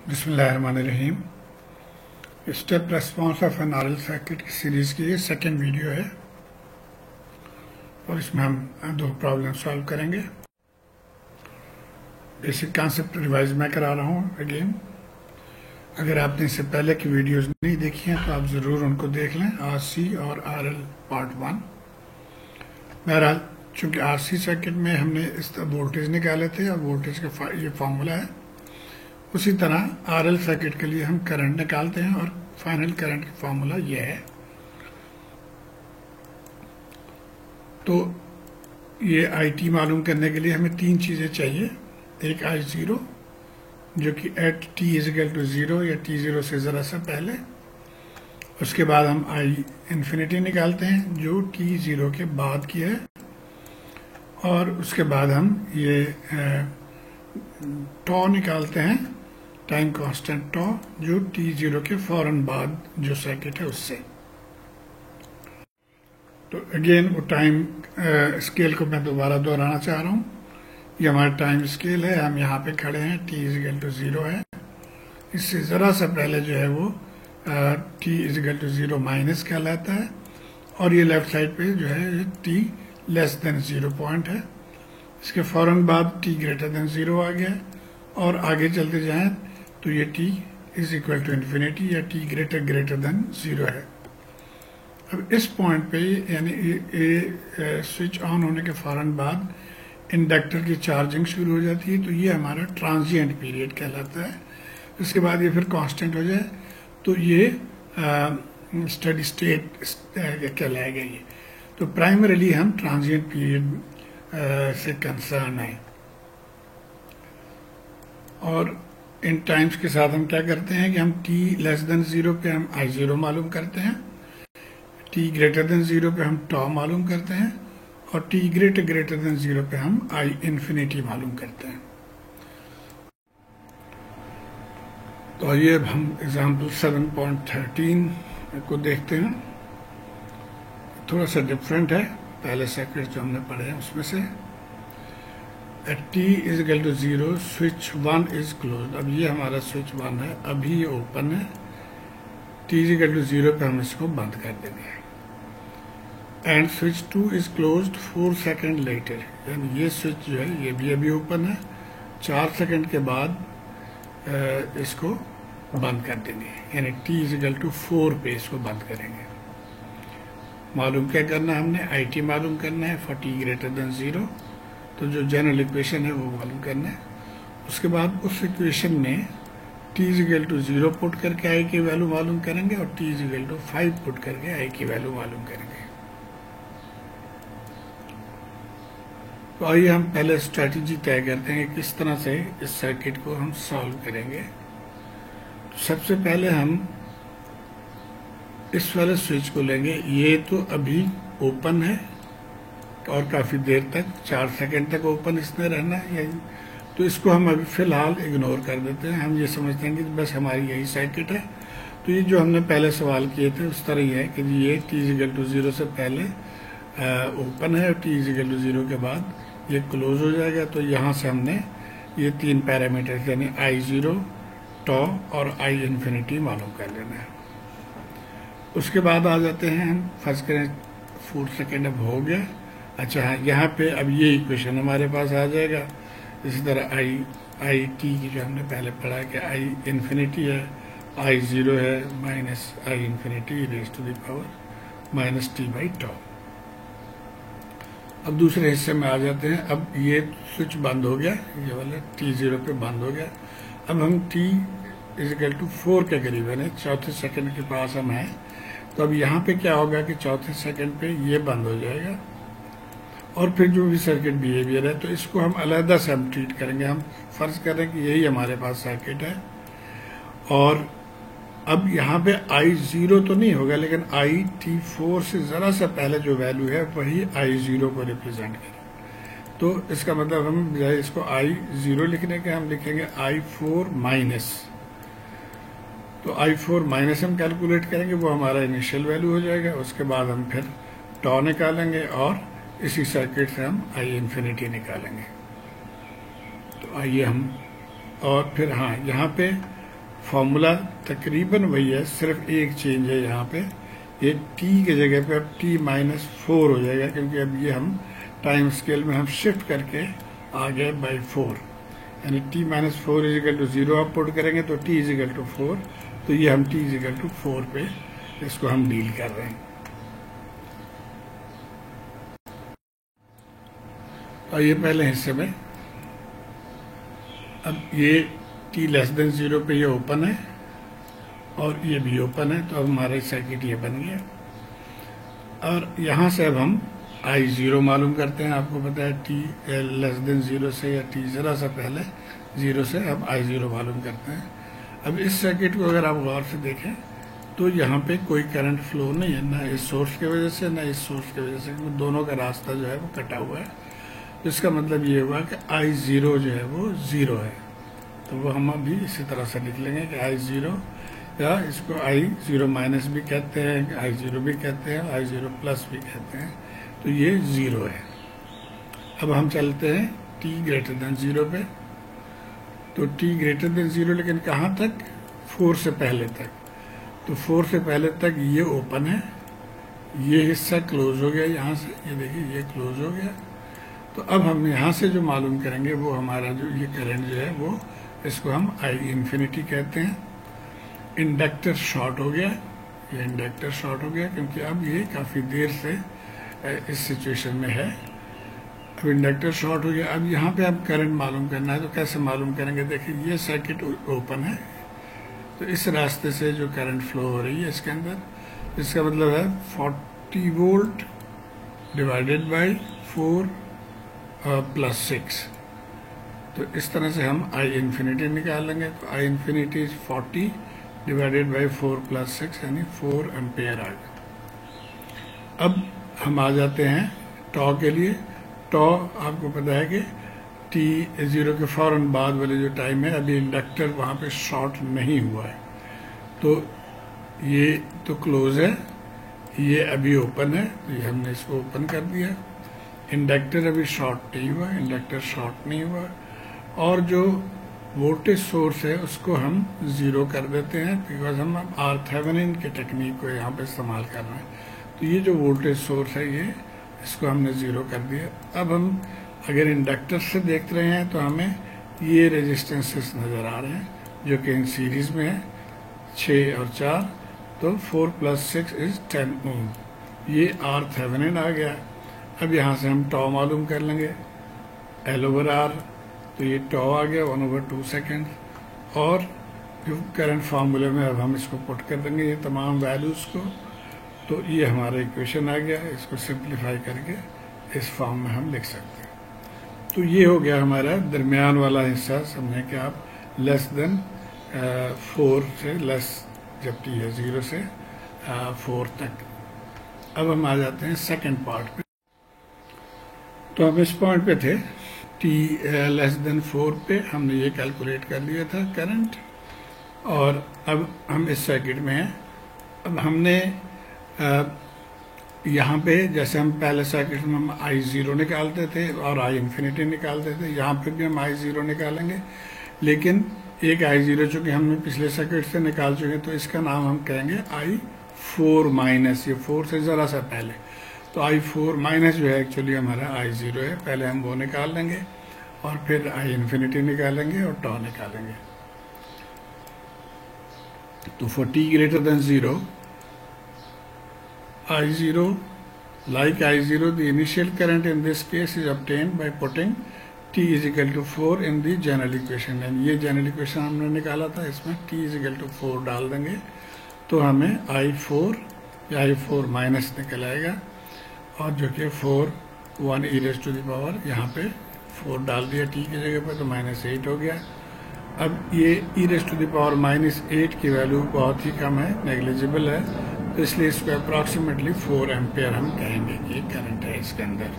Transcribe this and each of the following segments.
बिस्मिल्लाहिर्रहमानिर्रहीम। Step response of an RL circuit की series की ये सेकेंड वीडियो है और इसमें हम दो प्रॉब्लम सॉल्व करेंगे। बेसिक कॉन्सेप्ट रिवाइज मैं करा रहा हूँ अगेन। अगर आपने इससे पहले की वीडियोस नहीं देखी हैं तो आप ज़रूर उनको देख लें, आरसी और आरएल पार्ट 1। बहरहाल चूँकि आरसी सर्किट में हमने इस वोल्टेज निकाले थे और वोल्टेज का ये फार्मूला है, उसी तरह आरएल सर्किट के लिए हम करंट निकालते हैं और फाइनल करंट का फार्मूला ये है। तो ये IT मालूम करने के लिए हमें तीन चीज़ें चाहिए। एक I0 जो कि एट t = 0 या t0 से ज़रा सा पहले। उसके बाद हम I∞ निकालते हैं जो t0 के बाद की है, और उसके बाद हम ये टॉ निकालते हैं, टाइम कांस्टेंट टॉ, जो t0 के फौरन बाद जो सर्किट है उससे। तो अगेन वो टाइम स्केल को मैं दोबारा दोहराना चाह रहा हूँ। ये हमारा टाइम स्केल है, हम यहाँ पे खड़े हैं, t = 0 है। इससे ज़रा सा पहले जो है वो t = 0 माइनस कहलाता है, और ये लेफ्ट साइड पे जो है t < 0 पॉइंट है। इसके फौरन बाद t > 0 आ गया, और आगे चलते जाएं तो ये t = ∞ या t > 0 है। अब इस पॉइंट पे यानी ये स्विच ऑन होने के फौरन बाद इंडक्टर की चार्जिंग शुरू हो जाती है, तो ये हमारा ट्रांजिएंट पीरियड कहलाता है। उसके बाद ये फिर कांस्टेंट हो जाए तो ये स्टेडी स्टेट कहलाएगा ये। तो प्राइमरीली हम ट्रांजिएंट पीरियड से कंसर्न है, और इन टाइम्स के साथ हम क्या करते हैं कि हम t < 0 पे हम I0 मालूम करते हैं, t > 0 पे हम टॉ मालूम करते हैं, और t > 0 पे हम I∞ मालूम करते हैं। तो आइए अब हम एग्जाम्पल 7.13 को देखते हैं। थोड़ा सा डिफरेंट है पहले सर्किट जो हमने पढ़े हैं उसमें से। At t = 0 switch 1 is close. अब ये हमारा स्विच 1 है, अभी ये ओपन है। t = 0 पे हम इसको बंद कर देंगे। And switch 2 is closed 4 second later, यानी ये स्विच जो है ये भी अभी ओपन है, 4 सेकेंड के बाद इसको बंद कर देंगे, यानी t = 4 पे इसको बंद करेंगे। मालूम क्या करना है हमने, IT मालूम करना है फॉर t > 0। तो जो जनरल इक्वेशन है वो मालूम करना है। उसके बाद उस इक्वेशन में t = 0 पुट करके I की वैल्यू मालूम करेंगे, और t = 5 पुट करके I की वैल्यू मालूम करेंगे। तो आइए हम पहले स्ट्रैटेजी तय करते हैं कि किस तरह से इस सर्किट को हम सॉल्व करेंगे। तो सबसे पहले हम इस वाले स्विच को लेंगे। ये तो अभी ओपन है और काफ़ी देर तक 4 सेकेंड तक ओपन इसने रहना है, तो इसको हम अभी फ़िलहाल इग्नोर कर देते हैं। हम ये समझते हैं कि बस हमारी यही सर्किट है। तो ये जो हमने पहले सवाल किए थे उस तरह ही है कि ये t = 0 से पहले ओपन है, और t = 0 के बाद ये क्लोज हो जाएगा। तो यहाँ से हमने ये तीन पैरामीटर यानी I0, टॉ और I∞ मालूम कर लेना है। उसके बाद आ जाते हैं हम, फर्ज करें 4 सेकेंड अब हो गया। अच्छा हाँ, यहाँ पे अब ये इक्वेशन हमारे पास आ जाएगा। इसी तरह IT की जो हमने पहले पढ़ा कि I∞ है, I0 है -I∞ (t/τ). अब दूसरे हिस्से में आ जाते हैं। अब ये स्विच बंद हो गया, ये वाला t0 पे बंद हो गया। अब हम t = 4 के करीब है, चौथे सेकंड के पास हम हैं। तो अब यहाँ पे क्या होगा कि चौथे सेकंड पे ये बंद हो जाएगा, और फिर जो भी सर्किट बिहेवियर है तो इसको हम अलहदा से हम ट्रीट करेंगे। हम फर्ज करें कि यही हमारे पास सर्किट है, और अब यहाँ पे I0 तो नहीं होगा, लेकिन IT4 से ज़रा सा पहले जो वैल्यू है वही I0 को रिप्रेजेंट करें। तो इसका मतलब हम बजाय इसको I0 लिखने के हम लिखेंगे I4-। तो I4- हम कैलकुलेट करेंगे, वो हमारा इनिशियल वैल्यू हो जाएगा। उसके बाद हम फिर टॉ निकालेंगे, और इसी सर्किट से हम I∞ निकालेंगे। तो आइए हम, और फिर हाँ, यहाँ पे फॉर्मूला तकरीबन वही है, सिर्फ एक चेंज है यहाँ पे, ये t के जगह पे अब t-4 हो जाएगा, क्योंकि अब ये हम टाइम स्केल में हम शिफ्ट करके आ गए बाई 4, यानी t-4 इजिकल टू 0 आप पुट करेंगे तो t इजिकल टू 4, तो ये हम t इजिकल टू 4 पे इसको हम डील कर रहे हैं। और ये पहले हिस्से में अब ये t<0 पे ये ओपन है और ये भी ओपन है, तो अब हमारा सर्किट ये बन गया। और यहाँ से अब हम I0 मालूम करते हैं। आपको पता है t<0 से या t जरा सा पहले 0 से अब I0 मालूम करते हैं। अब इस सर्किट को अगर आप गौर से देखें तो यहाँ पे कोई करंट फ्लो नहीं है, ना इस सोर्स की वजह से ना इस सोर्स की वजह से, क्योंकि दोनों का रास्ता जो है वो कटा हुआ है। तो इसका मतलब ये हुआ कि I0 जो है वो 0 है, तो वो हम अभी इसी तरह से लिख लेंगे कि I0, या इसको I0 माइनस भी कहते हैं, I0 भी कहते हैं, I0 प्लस भी कहते हैं, तो ये 0 है। अब हम चलते हैं t>0 पे, तो t>0 लेकिन कहाँ तक, 4 से पहले तक। तो 4 से पहले तक ये ओपन है, ये हिस्सा क्लोज हो गया, यहाँ से ये देखिए ये क्लोज हो गया। तो अब हम यहाँ से जो मालूम करेंगे वो हमारा जो ये करंट जो है वो, इसको हम I∞ कहते हैं। इंडक्टर शॉर्ट हो गया, ये इंडक्टर शॉर्ट हो गया क्योंकि अब ये काफ़ी देर से इस सिचुएशन में है। अब इंडक्टर शॉर्ट हो गया। अब यहाँ पे आप करंट मालूम करना है, तो कैसे मालूम करेंगे, देखिए ये सर्किट ओपन है, तो इस रास्ते से जो करंट फ्लो हो रही है इसके अंदर, इसका मतलब है 40 वोल्ट डिवाइडेड बाई 4 प्लस 6। तो इस तरह से हम I∞ निकाल लेंगे। तो I∞ is 40 divided by 4 plus 6, यानी 4 एम्पेयर आ गया। अब हम आ जाते हैं टॉ के लिए। टॉ आपको पता है कि t0 के फौरन बाद वाले जो टाइम है, अभी इंडक्टर वहाँ पे शॉर्ट नहीं हुआ है, तो ये तो क्लोज है, ये अभी ओपन है, तो ये हमने इसको ओपन कर दिया। इंडक्टर अभी शॉर्ट नहीं हुआ, इंडक्टर शॉर्ट नहीं हुआ, और जो वोल्टेज सोर्स है उसको हम 0 कर देते हैं, बिकॉज हम आर्थेवेनिन के टेक्निक को यहाँ पे इस्तेमाल कर रहे हैं। तो ये जो वोल्टेज सोर्स है ये, इसको हमने 0 कर दिया। अब हम अगर इंडक्टर से देख रहे हैं तो हमें ये रेजिस्टेंसेस नज़र आ रहे हैं जो कि इन सीरीज में है, 6 और 4, तो 4 प्लस 6 इज 10 ओम। ये आर्थेवेनिन आ गया। अब यहाँ से हम टॉ मालूम कर लेंगे, L/R, तो ये टॉ आ गया 1/2 सेकेंड। और जो करंट फार्मूले में अब हम इसको पुट कर देंगे ये तमाम वैल्यूज़ को, तो ये हमारा इक्वेशन आ गया। इसको सिंप्लीफाई करके इस फॉर्म में हम लिख सकते हैं। तो ये हो गया हमारा दरमियान वाला हिस्सा, समझें कि आप लेस देन 4 से लेस, जब t है 0 से 4 तक। अब हम आ जाते हैं सेकंड पार्ट पे। तो हम इस पॉइंट पे थे, t<4 पे हमने ये कैलकुलेट कर लिया था करंट, और अब हम इस सर्किट में हैं। अब हमने यहाँ पे जैसे हम पहले सर्किट में हम I0 निकालते थे और I∞ निकालते थे, यहाँ पे भी हम I0 निकालेंगे, लेकिन एक I0 चूँकि हमने पिछले सर्किट से निकाल चुके हैं, तो इसका नाम हम कहेंगे I4 माइनस, ये 4 से ज़रा सा पहले। तो I4 माइनस जो है एक्चुअली हमारा I0 है, पहले हम वो निकाल लेंगे और फिर I∞ निकालेंगे और टॉ निकालेंगे। तो for t>0, I0, like I0, the initial current in this case is obtained by putting t is equal to 4 in the general equation। and ये general equation हमने निकाला था, इसमें t is equal to 4 डाल देंगे तो हमें I4 या I4 माइनस निकल आएगा, और जो कि 4 1 e⁻, यहाँ पे 4 डाल दिया t की जगह पर, तो -8 हो गया। अब ये e⁻⁻8 की वैल्यू बहुत ही कम है, नेग्लिजिबल है, तो इसलिए इसको अप्रॉक्सीमेटली 4 एम्पेयर हम कहेंगे कि करंट है इसके अंदर।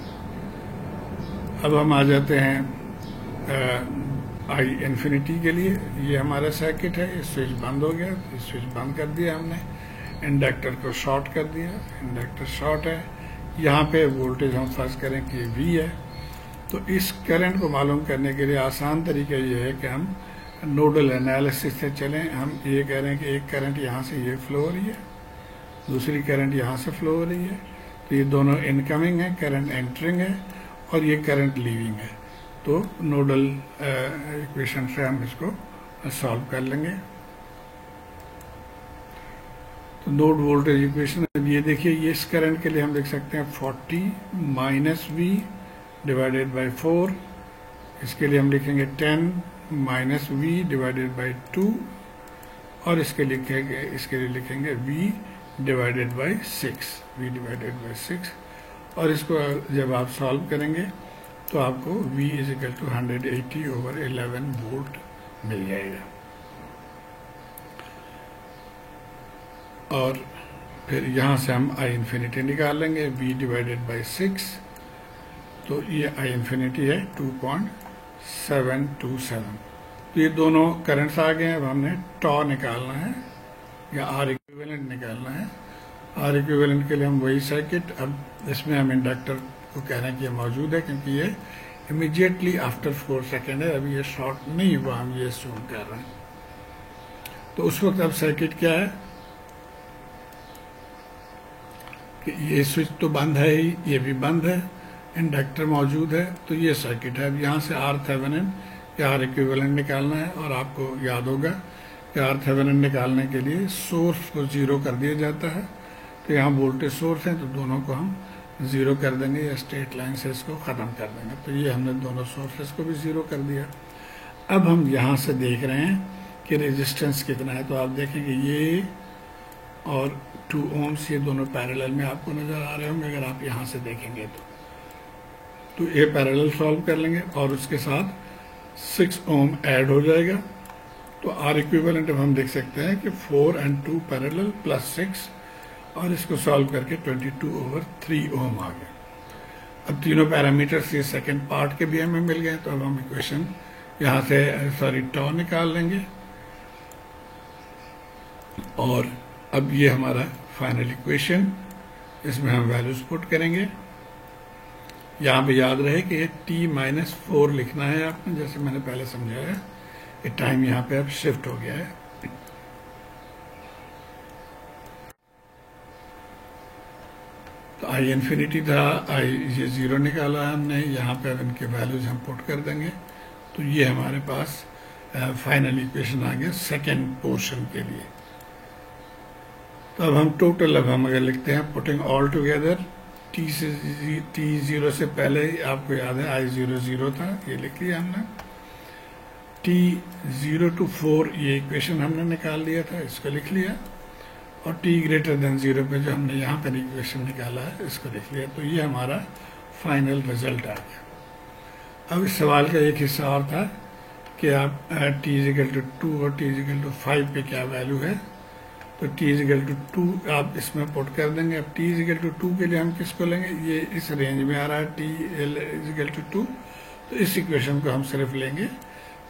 अब हम आ जाते हैं I∞ के लिए। ये हमारा सर्किट है, ये स्विच बंद हो गया, ये स्विच बंद कर दिया हमने, इंडक्टर को शॉर्ट कर दिया, इंडक्टर शॉर्ट है। यहाँ पे वोल्टेज हम फर्ज करें कि V है। तो इस करंट को मालूम करने के लिए आसान तरीका ये है कि हम नोडल एनालिसिस से चलें, हम ये कह रहे हैं कि एक करंट यहाँ से ये फ्लो हो रही है, दूसरी करंट यहाँ से फ्लो हो रही है, तो ये दोनों इनकमिंग है, करंट एंटरिंग है, और ये करंट लीविंग है। तो नोडल इक्वेशन से हम इसको सॉल्व कर लेंगे। तो नोड वोल्टेज इक्वेशन ये देखिए, ये इस करंट के लिए हम लिख सकते हैं 40 माइनस वी डिवाइडेड बाई 4, इसके लिए हम लिखेंगे 10 माइनस वी डिवाइडेड बाई 2, और इसके लिए लिखेंगे v डिवाइडेड बाई 6, और इसको जब आप सॉल्व करेंगे तो आपको v is equal to 180/11 volt मिल जाएगा। और फिर यहाँ से हम I इन्फिनिटी निकाल लेंगे, v डिवाइडेड बाई 6, तो ये I इन्फिनिटी है 2.727। तो ये दोनों करंट्स आ गए हैं। अब हमने टॉ निकालना है या R इक्विवेलेंट निकालना है। R इक्विवेलेंट के लिए हम वही सर्किट, अब इसमें हम इंडक्टर को कह रहे हैं कि ये मौजूद है, क्योंकि ये इमीडिएटली आफ्टर 4 सेकेंड है, अभी ये शॉर्ट नहीं हुआ, हम ये assume कर रहे हैं। तो उस वक्त अब सर्किट क्या है कि ये स्विच तो बंद है ही, ये भी बंद है, इंडक्टर मौजूद है, तो ये सर्किट है। अब यहाँ से R थेवेनिन या R इक्विवेलेंट निकालना है, और आपको याद होगा कि R थेवेनिन निकालने के लिए सोर्स को 0 कर दिया जाता है। तो यहाँ वोल्टेज सोर्स है, तो दोनों को हम 0 कर देंगे या स्ट्रेट लाइन से इसको ख़त्म कर देंगे। तो ये हमने दोनों सोर्सेस को भी 0 कर दिया। अब हम यहाँ से देख रहे हैं कि रेजिस्टेंस कितना है, तो आप देखेंगे ये और 2 ओम्स ये दोनों पैरेलल में आपको नज़र आ रहे होंगे अगर आप यहाँ से देखेंगे तो ये पैरेलल सॉल्व कर लेंगे, और उसके साथ 6 ओम ऐड हो जाएगा। तो R इक्विवेलेंट अब हम देख सकते हैं कि 4 and 2 पैरेलल प्लस 6, और इसको सॉल्व करके 22/3 ओम आ गया। अब तीनों पैरामीटर्स ये सेकंड पार्ट के भी हमें मिल गए, तो अब हम इक्वेशन यहाँ से टॉ निकाल लेंगे, और अब ये हमारा फाइनल इक्वेशन, इसमें हम वैल्यूज पुट करेंगे। यहाँ पे याद रहे कि ये t-4 लिखना है आपने, जैसे मैंने पहले समझाया कि टाइम यहाँ पे अब शिफ्ट हो गया है। तो I इन्फिनिटी था, ये 0 निकाला हमने, यहाँ पे अब इनके वैल्यूज हम पुट कर देंगे। तो ये हमारे पास फाइनल इक्वेशन आ गया सेकेंड पोर्शन के लिए। तो अब हम टोटल, अब हम अगर लिखते हैं पुटिंग ऑल टुगेदर, t0 से पहले आपको याद है I00 था, ये लिख लिया हमने। t0 to 4 ये इक्वेशन हमने निकाल लिया था, इसको लिख लिया, और t greater than 0 पे जो हमने यहाँ पर इक्वेशन निकाला है इसको लिख लिया। तो ये हमारा फाइनल रिजल्ट आ गया। अब इस सवाल का एक हिस्सा और था कि आप t=2 और t=5 पे क्या वैल्यू है, तो t=2 आप इसमें पुट कर देंगे। अब t=2 के लिए हम किसको लेंगे, ये इस रेंज में आ रहा है t=2, तो इस इक्वेशन को हम सिर्फ लेंगे,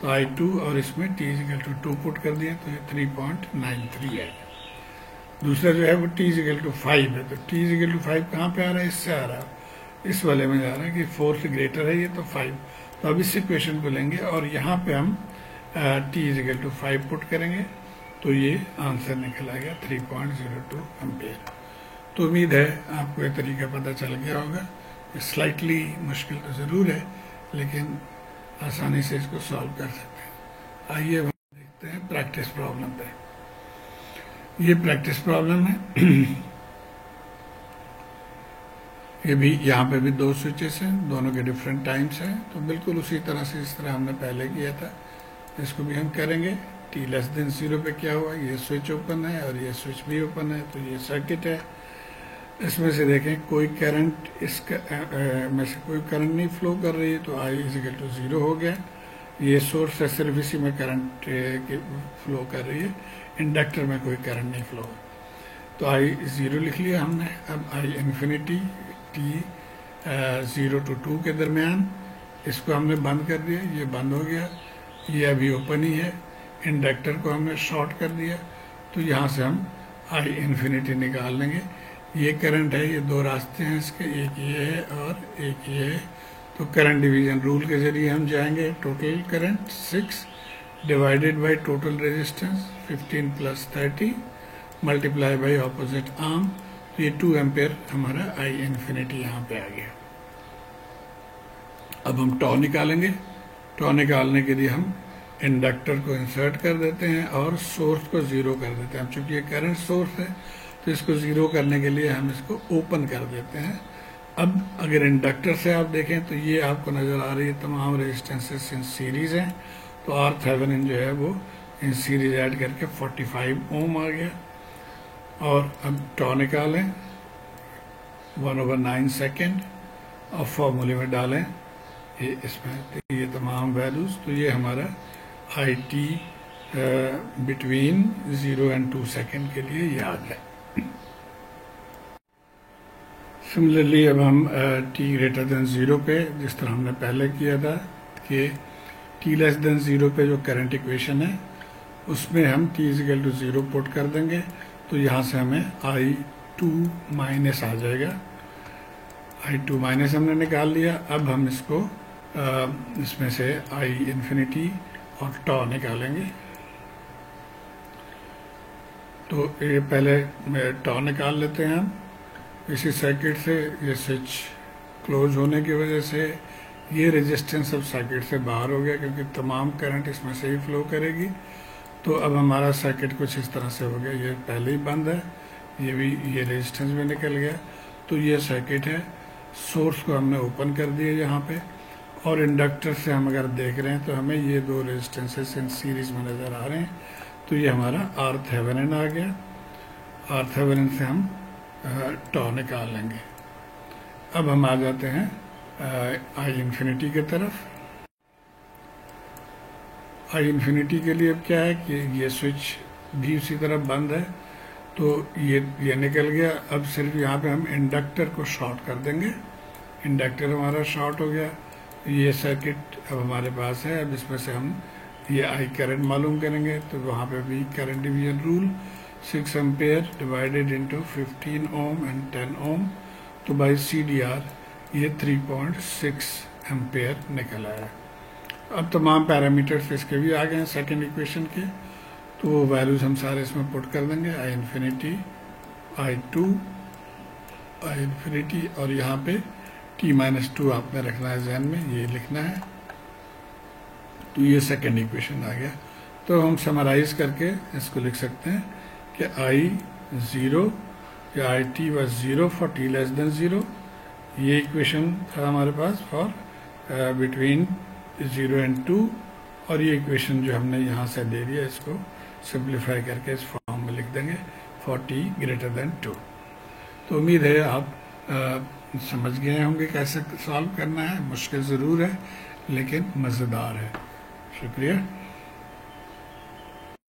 तो I2 और इसमें t=2 पुट कर दिया, तो ये 3.93 है। दूसरा जो है वो t=5 है, तो t=5 कहाँ पे आ रहा है, इससे आ रहा है, इस वाले में जा रहा है कि 4 से ग्रेटर है ये, तो 5। तो अब इस इक्वेशन को लेंगे और यहाँ पे हम t=5 पुट करेंगे, तो ये आंसर निकल आएगा 3.02 एम्पेयर। तो उम्मीद है आपको ये तरीका पता चल गया होगा। स्लाइटली मुश्किल तो ज़रूर है, लेकिन आसानी से इसको सॉल्व कर सकते हैं। आइए हम देखते हैं प्रैक्टिस प्रॉब्लम पे। ये प्रैक्टिस प्रॉब्लम है। ये भी, यहाँ पे भी 2 स्विचेस हैं, दोनों के डिफरेंट टाइम्स हैं, तो बिल्कुल उसी तरह से जिस तरह हमने पहले किया था इसको भी हम करेंगे। t<0 पे क्या हुआ, ये स्विच ओपन है और ये स्विच भी ओपन है, तो ये सर्किट है। इसमें से देखें कोई करंट, इसका में से कोई करंट नहीं फ्लो कर रही है, तो I=0 हो गया। ये सोर्स है, सिर्फ इसी में करंट फ्लो कर रही है, इंडक्टर में कोई करंट नहीं फ्लो। तो I0 लिख लिया हमने। अब I इन्फिनिटी t0 to 2 के दरमियान, इसको हमने बंद कर दिया, ये बंद हो गया, ये अभी ओपन ही है। इंडक्टर को हमने शॉर्ट कर दिया, तो यहाँ से हम I इन्फिनिटी निकाल लेंगे। ये करंट है, ये 2 रास्ते हैं इसके, एक ये है और एक ये है। तो करंट डिवीजन रूल के जरिए हम जाएंगे। Total current 6 divided by total resistance 15 plus 30 multiply by opposite arm, तो ये 2 एम्पेयर हमारा आई इन्फिनिटी यहाँ पे आ गया। अब हम टॉ निकालेंगे। टॉ निकालने के लिए हम इंडक्टर को इंसर्ट कर देते हैं और सोर्स को ज़ीरो कर देते हैं। चूंकि ये करंट सोर्स है तो इसको ज़ीरो करने के लिए हम इसको ओपन कर देते हैं। अब अगर इंडक्टर से आप देखें तो ये आपको नज़र आ रही है तमाम रेजिस्टेंसेस इन सीरीज़ हैं, तो आर थेवेनिन जो है वो इन सीरीज ऐड करके 45 ओम आ गया। और अब टॉ निकालें 1/9 सेकेंड और फॉर्मूले में डालें ये इसमें ये तमाम वैल्यूज, तो ये हमारा I T between 0 and 2 second के लिए ये आ गया। सिमिलरली अब हम टी ग्रेटर देन 0 पे, जिस तरह हमने पहले किया था कि टी लेस देन 0 पे जो करंट इक्वेशन है उसमें हम t इजिकल टू 0 पुट कर देंगे, तो यहाँ से हमें I2 माइनस आ जाएगा। I2 माइनस हमने निकाल लिया। अब हम इसको इसमें से I इन्फिनिटी और टॉ निकालेंगे। तो ये पहले टॉ निकाल लेते हैं हम। इसी सर्किट से ये स्विच क्लोज होने की वजह से ये रेजिस्टेंस अब सर्किट से बाहर हो गया, क्योंकि तमाम करंट इसमें से ही फ्लो करेगी। तो अब हमारा सर्किट कुछ इस तरह से हो गया। ये पहले ही बंद है, ये रेजिस्टेंस भी निकल गया। तो ये सर्किट है। सोर्स को हमने ओपन कर दिया यहाँ पे, और इंडक्टर से हम अगर देख रहे हैं तो हमें ये 2 रेजिस्टेंसेस इन सीरीज में नज़र आ रहे हैं। तो ये हमारा आर थेवेनिन आ गया। आर थेवेनिन से हम टॉ निकाल लेंगे। अब हम आ जाते हैं आई इन्फिनिटी की तरफ। आई इन्फिनिटी के लिए अब क्या है कि ये स्विच भी उसी तरफ बंद है, तो ये निकल गया। अब सिर्फ यहाँ पे हम इंडक्टर को शॉर्ट कर देंगे। इंडक्टर हमारा शॉर्ट हो गया। ये सर्किट अब हमारे पास है। अब इसमें से हम ये आई करंट मालूम करेंगे, तो वहाँ पे भी current division rule 6 ampere divided into 15 ohm and 10 ओम, तो बाई CDR ये 3.6 एम्पेयर निकल आया। अब तमाम पैरामीटर्स इसके भी आ गए हैं सेकेंड इक्वेशन के, तो वो वैल्यूज हम सारे इसमें पुट कर देंगे। आई इन्फिनिटी, I2, आई इन्फिनिटी, और यहाँ पे t-2 आपने रखना है जहन में, ये लिखना है। तो ये सेकेंड इक्वेशन आ गया। तो हम समराइज करके इसको लिख सकते हैं कि I0 या IT was 0 for t less than 0। ये इक्वेशन था हमारे पास फॉर बिटवीन 0 and 2, और ये इक्वेशन जो हमने यहाँ से दे दिया इसको सिंप्लीफाई करके इस फॉर्म में लिख देंगे for t greater than 2। तो उम्मीद है आप समझ गए होंगे कैसे सॉल्व करना है। मुश्किल ज़रूर है लेकिन मज़ेदार है। शुक्रिया।